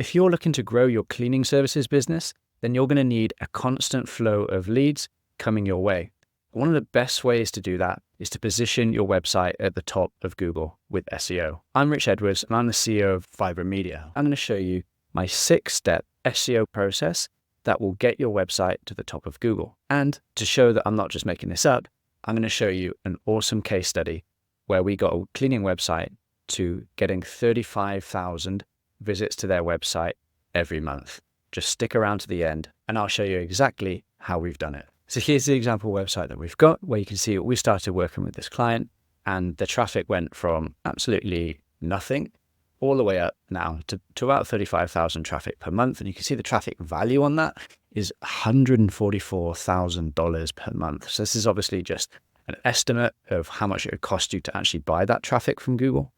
If you're looking to grow your cleaning services business, then you're going to need a constant flow of leads coming your way. One of the best ways to do that is to position your website at the top of Google with SEO. I'm Rich Edwards and I'm the CEO of Vibrant Media. I'm going to show you my 6-step SEO process that will get your website to the top of Google. And to show that I'm not just making this up, I'm going to show you an awesome case study where we got a cleaning website to getting 35,000 visits to their website every month. Just stick around to the end and I'll show you exactly how we've done it. So here's the example website that we've got, where you can see we started working with this client and the traffic went from absolutely nothing all the way up now to about 35,000 traffic per month. And you can see the traffic value on that is $144,000 per month. So this is obviously just an estimate of how much it would cost you to actually buy that traffic from Google.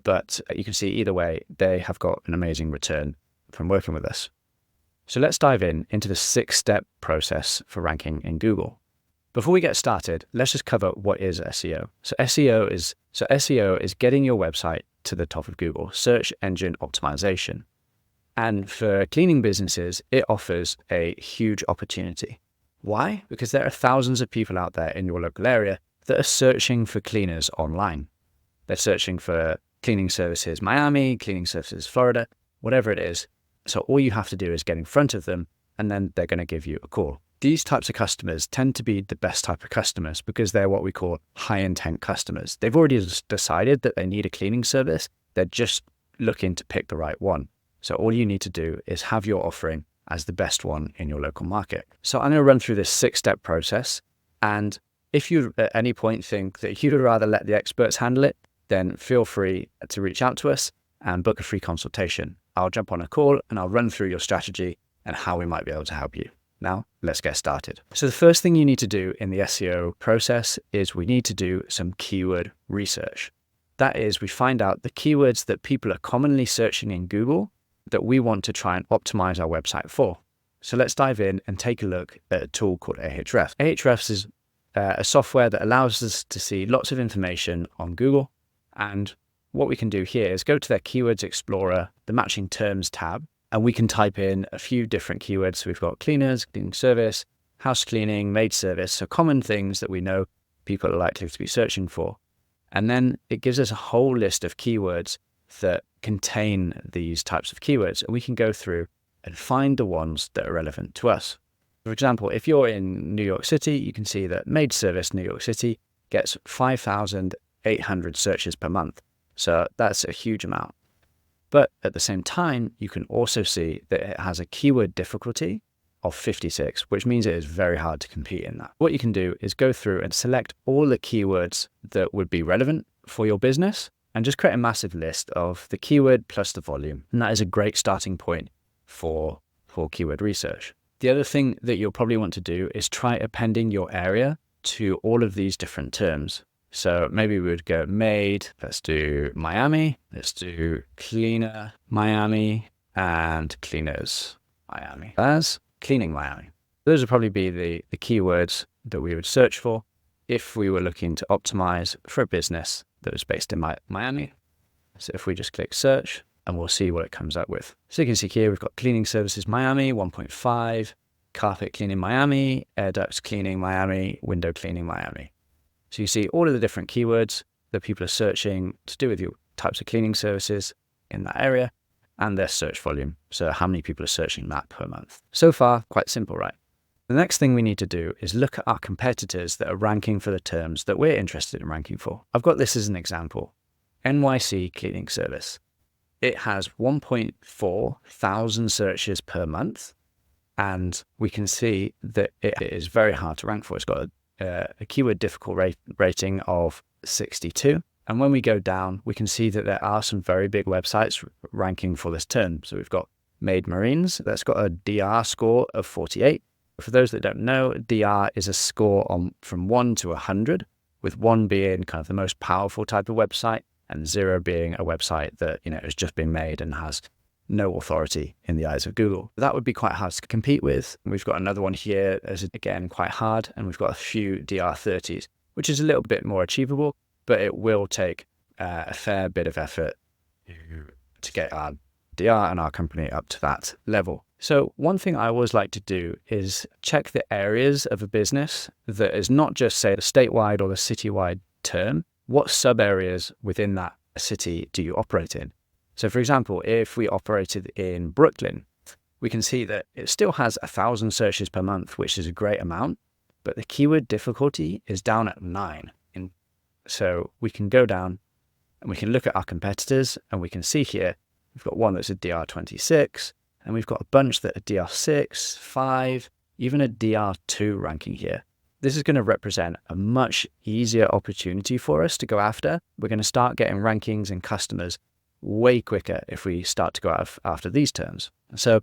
But you can see either way, they have got an amazing return from working with us. So let's dive into the 6-step process for ranking in Google. Before we get started, let's just cover what is SEO. So SEO is getting your website to the top of Google, search engine optimization. And for cleaning businesses, it offers a huge opportunity. Why? Because there are thousands of people out there in your local area that are searching for cleaners online. They're searching for cleaning services Miami, cleaning services Florida, whatever it is. So all you have to do is get in front of them and then they're going to give you a call. These types of customers tend to be the best type of customers because they're what we call high intent customers. They've already decided that they need a cleaning service. They're just looking to pick the right one. So all you need to do is have your offering as the best one in your local market. So I'm going to run through this 6-step process. And if you at any point think that you'd rather let the experts handle it, then feel free to reach out to us and book a free consultation. I'll jump on a call and I'll run through your strategy and how we might be able to help you. Now, let's get started. So the first thing you need to do in the SEO process is we need to do some keyword research. That is, we find out the keywords that people are commonly searching in Google that we want to try and optimize our website for. So let's dive in and take a look at a tool called Ahrefs. Ahrefs is a software that allows us to see lots of information on Google. And what we can do here is go to their Keywords Explorer, the Matching Terms tab, and we can type in a few different keywords. So we've got cleaners, cleaning service, house cleaning, maid service, so common things that we know people are likely to be searching for. And then it gives us a whole list of keywords that contain these types of keywords. And we can go through and find the ones that are relevant to us. For example, if you're in New York City, you can see that maid service New York City gets 5,800 searches per month. So that's a huge amount. But at the same time, you can also see that it has a keyword difficulty of 56, which means it is very hard to compete in that. What you can do is go through and select all the keywords that would be relevant for your business and just create a massive list of the keyword plus the volume. And that is a great starting point for keyword research. The other thing that you'll probably want to do is try appending your area to all of these different terms. So maybe we would go maid, let's do Miami, let's do cleaner Miami, and cleaners Miami as cleaning Miami. Those would probably be the keywords that we would search for if we were looking to optimize for a business that was based in Miami. So if we just click search and we'll see what it comes up with. So you can see here, we've got cleaning services Miami, 1.5, carpet cleaning Miami, air ducts cleaning Miami, window cleaning Miami. So you see all of the different keywords that people are searching to do with your types of cleaning services in that area and their search volume. So how many people are searching that per month. So far, quite simple, right? The next thing we need to do is look at our competitors that are ranking for the terms that we're interested in ranking for. I've got this as an example. NYC Cleaning Service. It has 1.4 thousand searches per month. And we can see that it is very hard to rank for. It's got a keyword difficult rating of 62. And when we go down, we can see that there are some very big websites ranking for this term. So we've got Maid Marines, that's got a DR score of 48. For those that don't know, DR is a score from 1 to 100, with 1 being kind of the most powerful type of website and 0 being a website that, has just been made and has no authority in the eyes of Google. That would be quite hard to compete with. We've got another one here that's again quite hard, and we've got a few DR30s, which is a little bit more achievable, but it will take a fair bit of effort to get our DR and our company up to that level. So one thing I always like to do is check the areas of a business that is not just, say, the statewide or the citywide term. What sub areas within that city do you operate in? So for example, if we operated in Brooklyn, we can see that it still has 1,000 searches per month, which is a great amount, but the keyword difficulty is down at 9. So we can go down and we can look at our competitors, and we can see here, we've got one that's a DR26, and we've got a bunch that are DR6, 5, even a DR2 ranking here. This is going to represent a much easier opportunity for us to go after. We're going to start getting rankings and customers way quicker if we start to go after these terms. So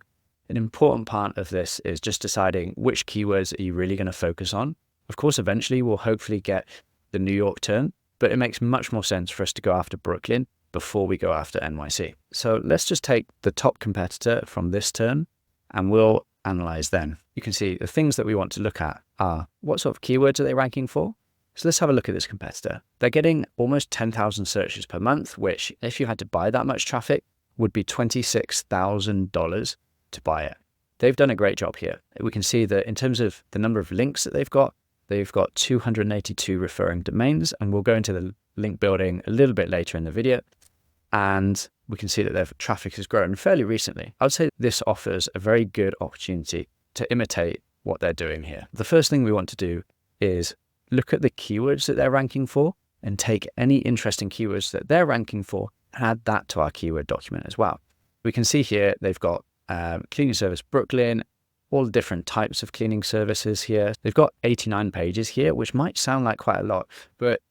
an important part of this is just deciding which keywords are you really going to focus on. Of course, eventually we'll hopefully get the New York term, but it makes much more sense for us to go after Brooklyn before we go after NYC. So let's just take the top competitor from this term and we'll analyze them. You can see the things that we want to look at are what sort of keywords are they ranking for? So let's have a look at this competitor. They're getting almost 10,000 searches per month, which if you had to buy that much traffic would be $26,000 to buy it. They've done a great job here. We can see that in terms of the number of links that they've got 282 referring domains, and we'll go into the link building a little bit later in the video. And we can see that their traffic has grown fairly recently. I would say this offers a very good opportunity to imitate what they're doing here. The first thing we want to do is look at the keywords that they're ranking for and take any interesting keywords that they're ranking for and add that to our keyword document as well. We can see here they've got cleaning service Brooklyn, all the different types of cleaning services here. They've got 89 pages here, which might sound like quite a lot, but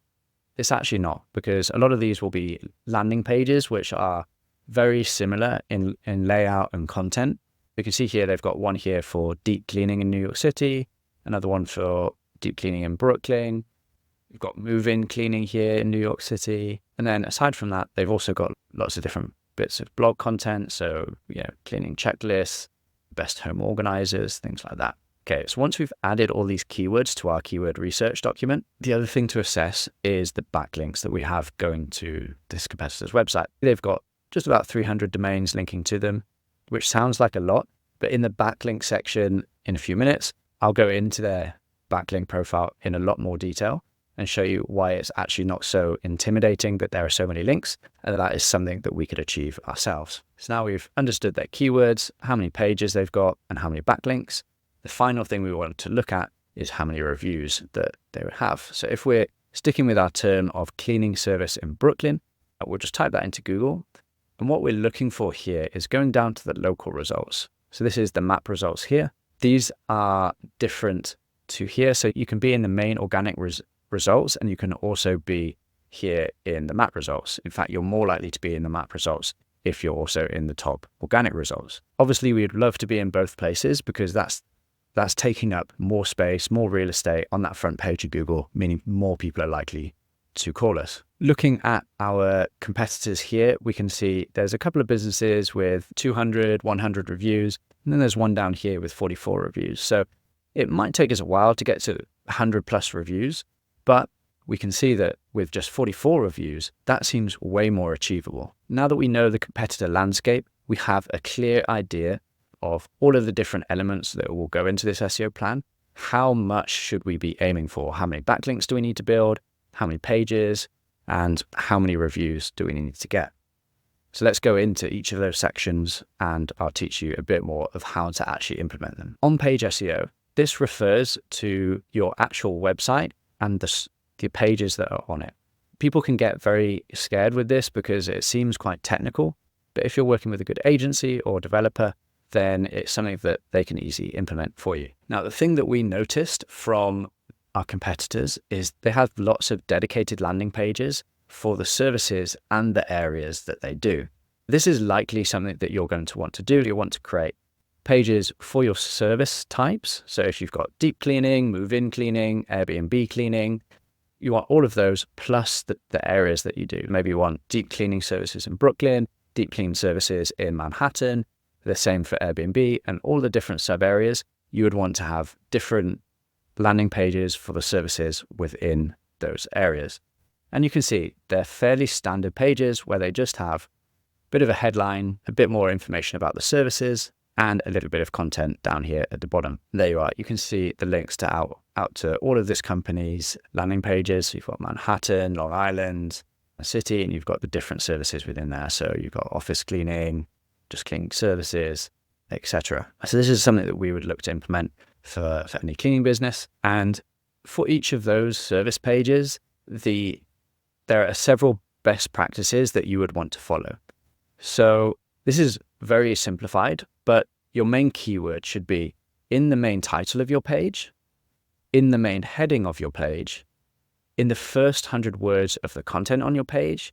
it's actually not, because a lot of these will be landing pages, which are very similar in layout and content. You can see here, they've got one here for deep cleaning in New York City, another one for deep cleaning in Brooklyn. We've got move-in cleaning here in New York City. And then aside from that, they've also got lots of different bits of blog content. So, cleaning checklists, best home organizers, things like that. Okay, so once we've added all these keywords to our keyword research document, the other thing to assess is the backlinks that we have going to this competitor's website. They've got just about 300 domains linking to them, which sounds like a lot, but in the backlink section in a few minutes, I'll go into their backlink profile in a lot more detail and show you why it's actually not so intimidating that there are so many links, and that is something that we could achieve ourselves. So now we've understood their keywords, how many pages they've got, and how many backlinks. The final thing we want to look at is how many reviews that they would have. So if we're sticking with our term of cleaning service in Brooklyn, we'll just type that into Google. And what we're looking for here is going down to the local results. So this is the map results here. These are different to here. So you can be in the main organic results, and you can also be here in the map results. In fact, you're more likely to be in the map results if you're also in the top organic results. Obviously, we'd love to be in both places because that's taking up more space, more real estate on that front page of Google, meaning more people are likely to call us. Looking at our competitors here, we can see there's a couple of businesses with 200, 100 reviews, and then there's one down here with 44 reviews. So it might take us a while to get to 100 plus reviews, but we can see that with just 44 reviews, that seems way more achievable. Now that we know the competitor landscape, we have a clear idea of all of the different elements that will go into this SEO plan. How much should we be aiming for? How many backlinks do we need to build? How many pages? And how many reviews do we need to get? So let's go into each of those sections and I'll teach you a bit more of how to actually implement them. On-page SEO, this refers to your actual website and the pages that are on it. People can get very scared with this because it seems quite technical, but if you're working with a good agency or developer, then it's something that they can easily implement for you. Now, the thing that we noticed from our competitors is they have lots of dedicated landing pages for the services and the areas that they do. This is likely something that you're going to want to do. You want to create pages for your service types. So if you've got deep cleaning, move-in cleaning, Airbnb cleaning, you want all of those plus the areas that you do. Maybe you want deep cleaning services in Brooklyn, deep cleaning services in Manhattan, the same for Airbnb, and all the different sub areas. You would want to have different landing pages for the services within those areas. And you can see they're fairly standard pages where they just have bit of a headline, a bit more information about the services, and a little bit of content down here at the bottom. There you are. You can see the links to out to all of this company's landing pages. So you've got Manhattan, Long Island, a city, and you've got the different services within there. So you've got office cleaning, just cleaning services, etc. So this is something that we would look to implement for any cleaning business. And for each of those service pages, there are several best practices that you would want to follow. So this is very simplified, but your main keyword should be in the main title of your page, in the main heading of your page, in the first 100 words of the content on your page,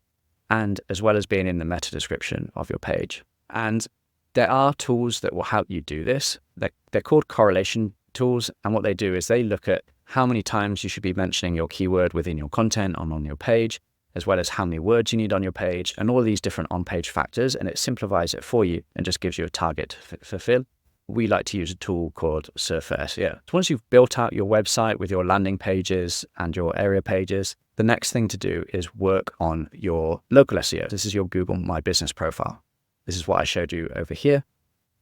and as well as being in the meta description of your page. And there are tools that will help you do this. They're called correlation tools. And what they do is they look at how many times you should be mentioning your keyword within your content on your page, as well as how many words you need on your page, and all these different on-page factors, and it simplifies it for you and just gives you a target to fulfill. We like to use a tool called Surfer SEO. So once you've built out your website with your landing pages and your area pages, the next thing to do is work on your local SEO. This is your Google My Business profile. This is what I showed you over here,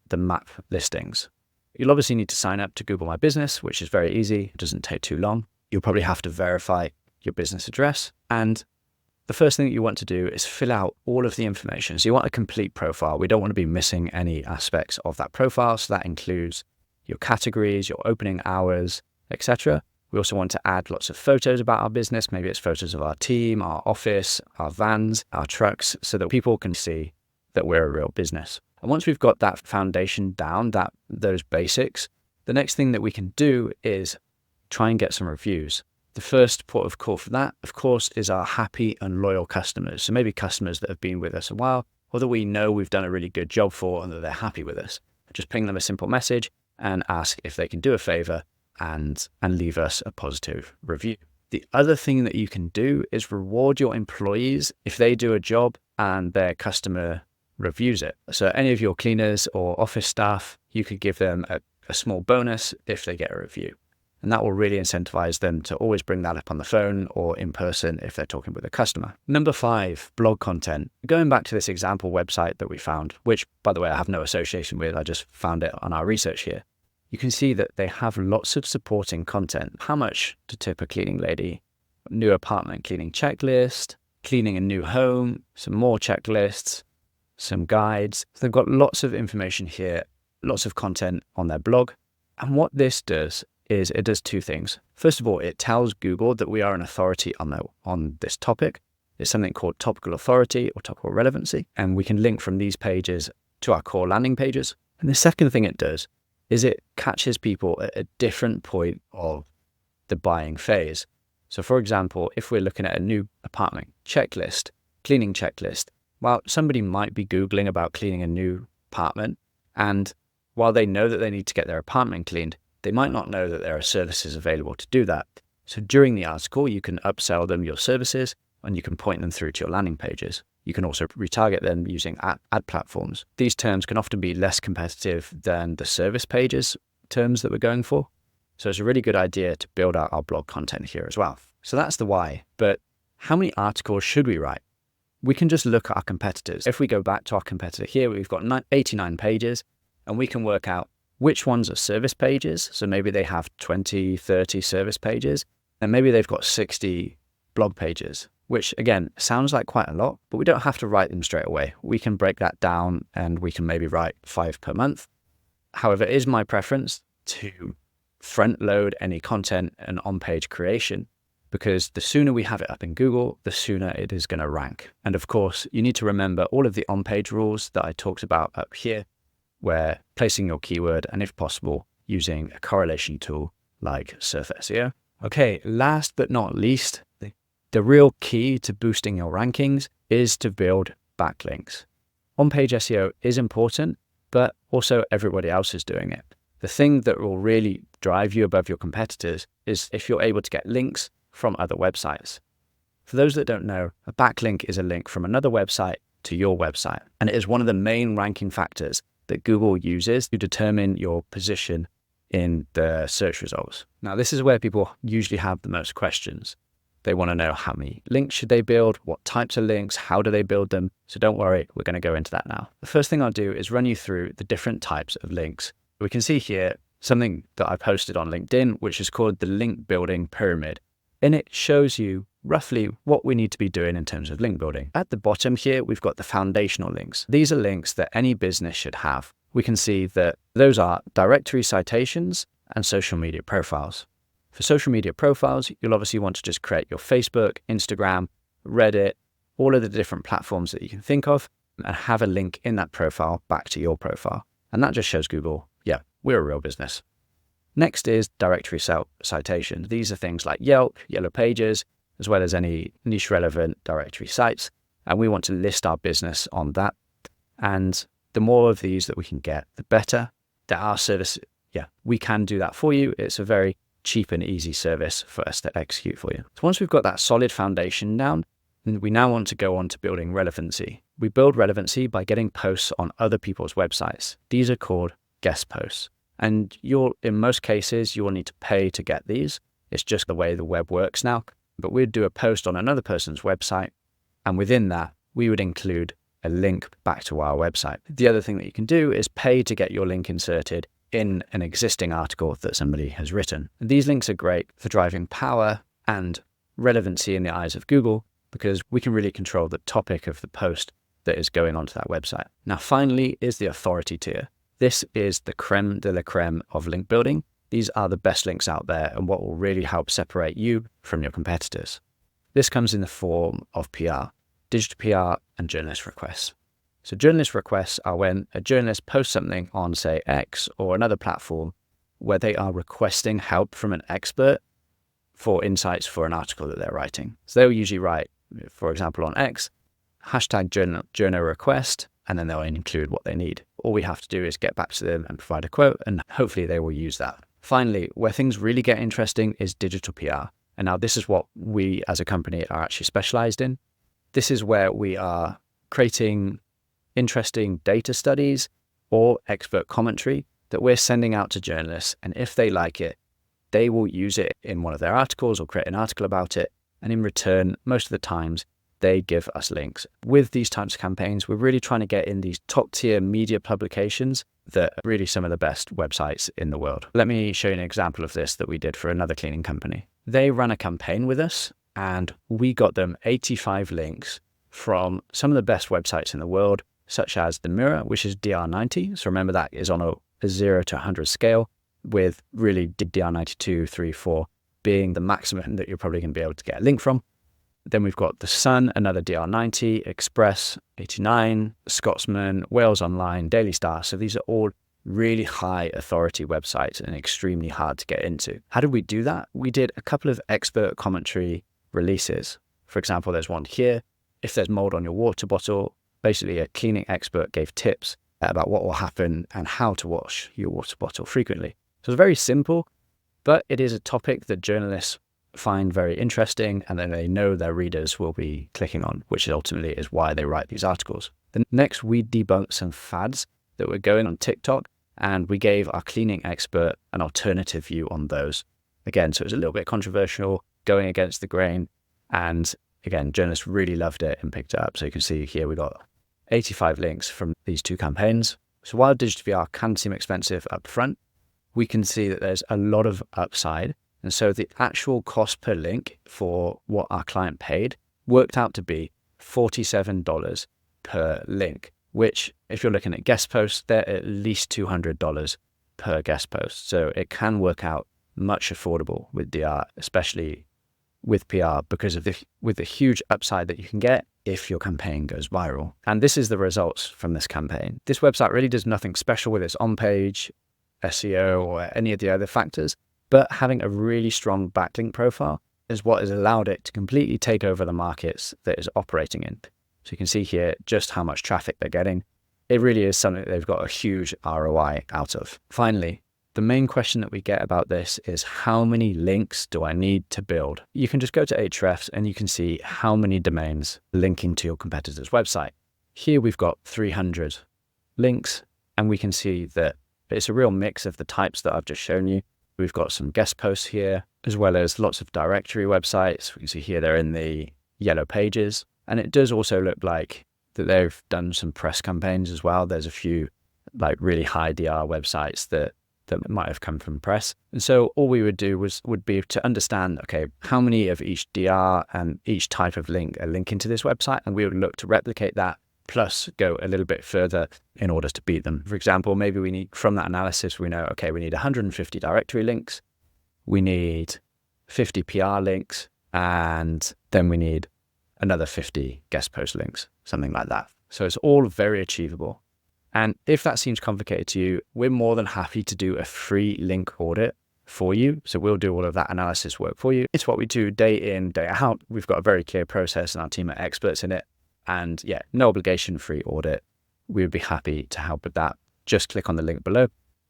the map listings. You'll obviously need to sign up to Google My Business, which is very easy. It doesn't take too long. You'll probably have to verify your business address, and the first thing that you want to do is fill out all of the information. So you want a complete profile. We don't want to be missing any aspects of that profile. So that includes your categories, your opening hours, etc. We also want to add lots of photos about our business. Maybe it's photos of our team, our office, our vans, our trucks, so that people can see that we're a real business. And once we've got that foundation down, those basics, the next thing that we can do is try and get some reviews. The first port of call for that, of course, is our happy and loyal customers. So maybe customers that have been with us a while, or that we know we've done a really good job for and that they're happy with us. Just ping them a simple message and ask if they can do a favor and leave us a positive review. The other thing that you can do is reward your employees if they do a job and their customer reviews it. So any of your cleaners or office staff, you could give them a small bonus if they get a review. And that will really incentivize them to always bring that up on the phone or in person if they're talking with a customer. Number 5, blog content. Going back to this example website that we found, which, by the way, I have no association with, I just found it on our research here. You can see that they have lots of supporting content. How much to tip a cleaning lady? New apartment cleaning checklist, cleaning a new home, some more checklists, some guides. So they've got lots of information here, lots of content on their blog. And what this does is it does 2 things. First of all, it tells Google that we are an authority on this topic. It's something called topical authority or topical relevancy, and we can link from these pages to our core landing pages. And the second thing it does is it catches people at a different point of the buying phase. So for example, if we're looking at a new apartment checklist, cleaning checklist, well, somebody might be Googling about cleaning a new apartment, and while they know that they need to get their apartment cleaned, they might not know that there are services available to do that. So during the article, you can upsell them your services and you can point them through to your landing pages. You can also retarget them using ad platforms. These terms can often be less competitive than the service pages terms that we're going for. So it's a really good idea to build out our blog content here as well. So that's the why. But how many articles should we write? We can just look at our competitors. If we go back to our competitor here, we've got 89 pages, and we can work out which ones are service pages. So maybe they have 20, 30 service pages, and maybe they've got 60 blog pages, which again, sounds like quite a lot, but we don't have to write them straight away. We can break that down and we can maybe write 5 per month. However, it is my preference to front load any content and on-page creation, because the sooner we have it up in Google, the sooner it is going to rank. And of course, you need to remember all of the on-page rules that I talked about up here, where placing your keyword and, if possible, using a correlation tool like Surfer SEO. Okay, last but not least, the real key to boosting your rankings is to build backlinks. On-page SEO is important, but also everybody else is doing it. The thing that will really drive you above your competitors is if you're able to get links from other websites. For those that don't know, a backlink is a link from another website to your website, and it is one of the main ranking factors that Google uses to determine your position in the search results. Now, this is where people usually have the most questions. They want to know how many links should they build, what types of links, how do they build them. So don't worry, we're going to go into that now. The first thing I'll do is run you through the different types of links. We can see here something that I posted on LinkedIn, which is called the link building pyramid. And it shows you roughly what we need to be doing in terms of link building. At the bottom here, we've got the foundational links. These are links that any business should have. We can see that those are directory citations and social media profiles. For social media profiles, you'll obviously want to just create your Facebook, Instagram, Reddit, all of the different platforms that you can think of, and have a link in that profile back to your profile. And that just shows Google, yeah, we're a real business. Next is directory citation. These are things like Yelp, Yellow Pages, as well as any niche relevant directory sites. And we want to list our business on that. And the more of these that we can get, the better. That our service, yeah, we can do that for you. It's a very cheap and easy service for us to execute for you. So once we've got that solid foundation down, we now want to go on to building relevancy. We build relevancy by getting posts on other people's websites. These are called guest posts. And in most cases, you will need to pay to get these. It's just the way the web works now. But we'd do a post on another person's website. And within that, we would include a link back to our website. The other thing that you can do is pay to get your link inserted in an existing article that somebody has written. These links are great for driving power and relevancy in the eyes of Google because we can really control the topic of the post that is going onto that website. Now, finally is the authority tier. This is the creme de la creme of link building. These are the best links out there and what will really help separate you from your competitors. This comes in the form of PR, digital PR, and journalist requests. So journalist requests are when a journalist posts something on, say, X or another platform where they are requesting help from an expert for insights for an article that they're writing. So they'll usually write, for example, on X, hashtag journal request, and then they'll include what they need. All we have to do is get back to them and provide a quote, and hopefully they will use that. Finally, where things really get interesting is digital PR. And now this is what we as a company are actually specialized in. This is where we are creating interesting data studies or expert commentary that we're sending out to journalists. And if they like it, they will use it in one of their articles or create an article about it. And in return, most of the times, they give us links. With these types of campaigns, we're really trying to get in these top tier media publications that are really some of the best websites in the world. Let me show you an example of this that we did for another cleaning company. They ran a campaign with us and we got them 85 links from some of the best websites in the world, such as The Mirror, which is DR90. So remember that is on a 0 to 100 scale, with really DR92, 3, 4 being the maximum that you're probably going to be able to get a link from. Then we've got The Sun, another DR90, Express 89, Scotsman, Wales Online, Daily Star. So these are all really high authority websites and extremely hard to get into. How did we do that? We did a couple of expert commentary releases. For example, there's one here. If there's mold on your water bottle, basically a cleaning expert gave tips about what will happen and how to wash your water bottle frequently. So it's very simple, but it is a topic that journalists find very interesting and then they know their readers will be clicking on, which ultimately is why they write these articles. Then next, we debunked some fads that were going on TikTok and we gave our cleaning expert an alternative view on those. Again, so it was a little bit controversial, going against the grain, and again, journalists really loved it and picked it up. So you can see here we got 85 links from these two campaigns. So while digital PR can seem expensive up front, we can see that there's a lot of upside. And so the actual cost per link for what our client paid worked out to be $47 per link, which if you're looking at guest posts, they're at least $200 per guest post. So it can work out much affordable with DR, especially with PR, because of with the huge upside that you can get if your campaign goes viral. And this is the results from this campaign. This website really does nothing special with its on-page, SEO, or any of the other factors, but having a really strong backlink profile is what has allowed it to completely take over the markets that it's operating in. So you can see here just how much traffic they're getting. It really is something that they've got a huge ROI out of. Finally, the main question that we get about this is how many links do I need to build? You can just go to Ahrefs and you can see how many domains linking to your competitor's website. Here we've got 300 links and we can see that it's a real mix of the types that I've just shown you. We've got some guest posts here, as well as lots of directory websites. We can see here they're in the yellow pages. And it does also look like that they've done some press campaigns as well. There's a few like really high DR websites that might have come from press. And so all we would do would be to understand, okay, how many of each DR and each type of link are linking to this website, and we would look to replicate that plus go a little bit further in order to beat them. For example, maybe we need, from that analysis, we know, okay, we need 150 directory links, we need 50 PR links, and then we need another 50 guest post links, something like that. So it's all very achievable. And if that seems complicated to you, we're more than happy to do a free link audit for you. So we'll do all of that analysis work for you. It's what we do day in, day out. We've got a very clear process and our team are experts in it. And yeah, no obligation, free audit. We would be happy to help with that. Just click on the link below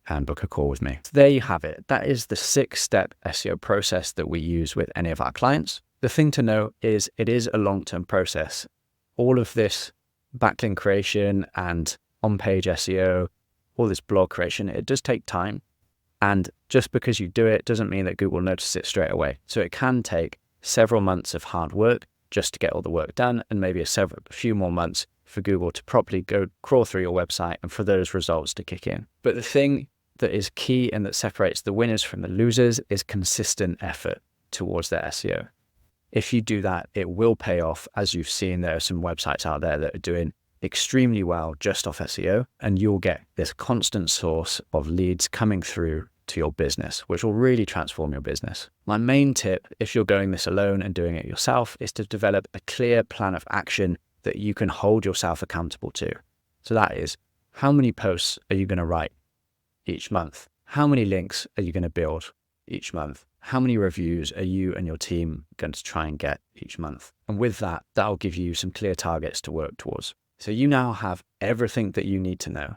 and book a call with me. So there you have it. That is the 6-step SEO process that we use with any of our clients. The thing to know is it is a long-term process. All of this backlink creation and on-page SEO, all this blog creation, it does take time. And just because you do it doesn't mean that Google notices it straight away. So it can take several months of hard work just to get all the work done, and maybe a few more months for Google to properly go crawl through your website and for those results to kick in. But the thing that is key and that separates the winners from the losers is consistent effort towards their SEO. If you do that, it will pay off. As you've seen, there are some websites out there that are doing extremely well just off SEO, and you'll get this constant source of leads coming through to your business, which will really transform your business. My main tip, if you're going this alone and doing it yourself, is to develop a clear plan of action that you can hold yourself accountable to. So that is, how many posts are you going to write each month? How many links are you going to build each month? How many reviews are you and your team going to try and get each month? And with that, that'll give you some clear targets to work towards. So you now have everything that you need to know.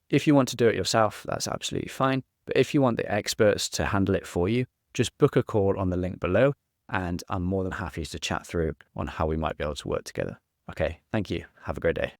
If you want to do it yourself, that's absolutely fine. But if you want the experts to handle it for you, just book a call on the link below, and I'm more than happy to chat through on how we might be able to work together. Okay, thank you. Have a great day.